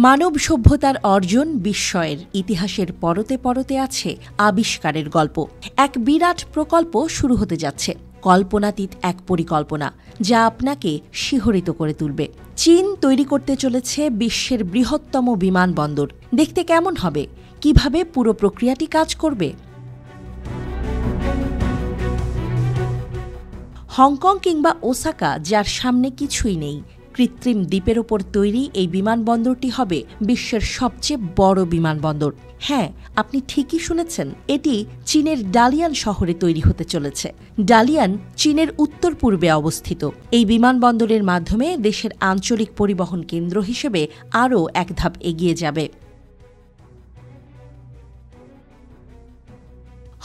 মানব সভ্যতার অর্জন বিস্ময়ের ইতিহাসের পরতে পরতে আছে আবিষ্কারের গল্প। এক বিরাট প্রকল্প শুরু হতে যাচ্ছে, কল্পনাতীত এক পরিকল্পনা যা আপনাকে শিহরিত করে তুলবে। চীন তৈরি করতে চলেছে বিশ্বের বৃহত্তম বিমানবন্দর। দেখতে কেমন হবে? কিভাবে পুরো প্রক্রিয়াটি কাজ করবে? হংকং কিংবা ওসাকা, যার সামনে কিছুই নেই, কৃত্রিম দ্বীপের ওপর তৈরি এই বিমানবন্দরটি হবে বিশ্বের সবচেয়ে বড় বিমানবন্দর। হ্যাঁ, আপনি ঠিকই শুনেছেন, এটি চীনের ডালিয়ান শহরে তৈরি হতে চলেছে। ডালিয়ান চীনের উত্তর পূর্বে অবস্থিত। এই বিমানবন্দরের মাধ্যমে দেশের আঞ্চলিক পরিবহন কেন্দ্র হিসেবে আরও এক ধাপ এগিয়ে যাবে।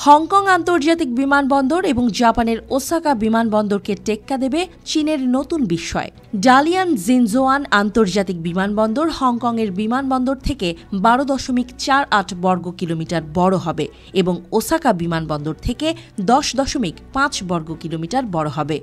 হংকং আন্তর্জাতিক বিমানবন্দর এবং জাপানের ওসাকা বিমানবন্দরকে টেক্কা দেবে চীনের নতুন বিস্ময়। ডালিয়ান জিনজোয়ান আন্তর্জাতিক বিমানবন্দর হংকংয়ের বিমানবন্দর থেকে 12.48 বর্গ কিলোমিটার বড় হবে এবং ওসাকা বিমানবন্দর থেকে 10.5 বর্গ কিলোমিটার বড় হবে।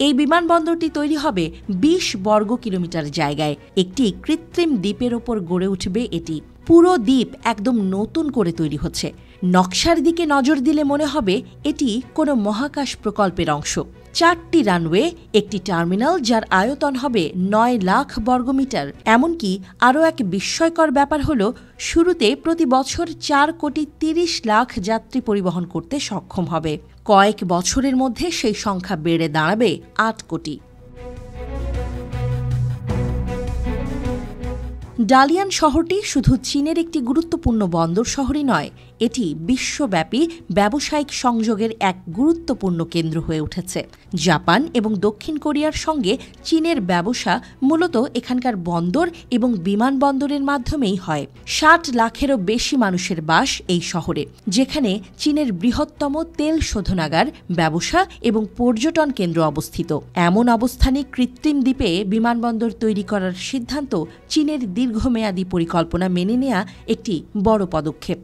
এই বিমানবন্দরটি তৈরি হবে 20 বর্গ কিলোমিটার জায়গায়। একটি কৃত্রিম দ্বীপের ওপর গড়ে উঠবে এটি। পুরো দ্বীপ একদম নতুন করে তৈরি হচ্ছে। নকশার দিকে নজর দিলে মনে হবে এটি কোনো মহাকাশ প্রকল্পের অংশ। 4টি রানওয়ে, একটি টার্মিনাল যার আয়তন হবে 9 লাখ বর্গমিটার। এমনকি আরও এক বিস্ময়কর ব্যাপার হল, শুরুতে প্রতি বছর 4,30,00,000 যাত্রী পরিবহন করতে সক্ষম হবে। কয়েক বছরের মধ্যে সেই সংখ্যা বেড়ে দাঁড়াবে 8 কোটি। ডালিয়ান শহরটি শুধু চীনের একটি গুরুত্বপূর্ণ বন্দর শহরই নয়, এটি বিশ্বব্যাপী ব্যবসায়িক সংযোগের এক গুরুত্বপূর্ণ কেন্দ্র হয়ে উঠেছে। জাপান এবং দক্ষিণ কোরিয়ার সঙ্গে চীনের ব্যবসা মূলত এখানকার বন্দর এবং বিমানবন্দরের মাধ্যমেই হয়। 60 লাখেরও বেশি মানুষের বাস এই শহরে, যেখানে চীনের বৃহত্তম তেল শোধনাগার, ব্যবসা এবং পর্যটন কেন্দ্র অবস্থিত। এমন অবস্থানে কৃত্রিম দ্বীপে বিমানবন্দর তৈরি করার সিদ্ধান্ত চীনের দীর্ঘমেয়াদী পরিকল্পনা মেনে নেওয়া একটি বড় পদক্ষেপ।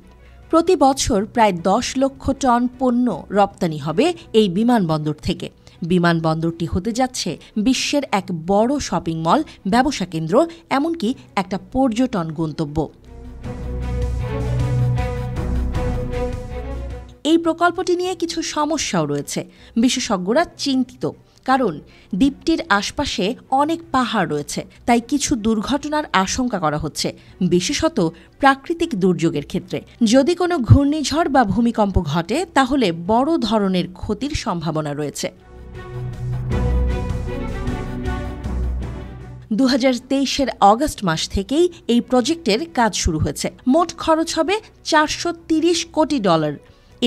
প্রতি বছর প্রায় 10 লক্ষ টন পণ্য রপ্তানি হবে এই বিমানবন্দর থেকে। বিমানবন্দরটি হতে যাচ্ছে বিশ্বের এক বড় শপিং মল, ব্যবসা কেন্দ্র, এমনকি একটা পর্যটন গন্তব্য। এই প্রকল্পটি নিয়ে কিছু সমস্যাও রয়েছে। বিশেষজ্ঞরা চিন্তিত, কারণ দ্বীপটির আশপাশে অনেক পাহাড় রয়েছে, তাই কিছু দুর্ঘটনার আশঙ্কা করা হচ্ছে, বিশেষত প্রাকৃতিক দুর্যোগের ক্ষেত্রে। যদি কোনো ঘূর্ণিঝড় বা ভূমিকম্প ঘটে, তাহলে বড় ধরনের ক্ষতির সম্ভাবনা রয়েছে। 2023-এর অগস্ট মাস থেকেই এই প্রজেক্টের কাজ শুরু হয়েছে। মোট খরচ হবে $430 কোটি।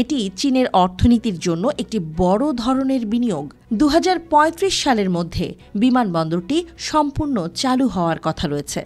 এটি চীনের অর্থনীতির জন্য একটি বড় ধরনের বিনিয়োগ। 2035 সালের মধ্যে বিমানবন্দরটি সম্পূর্ণ চালু হওয়ার কথা রয়েছে।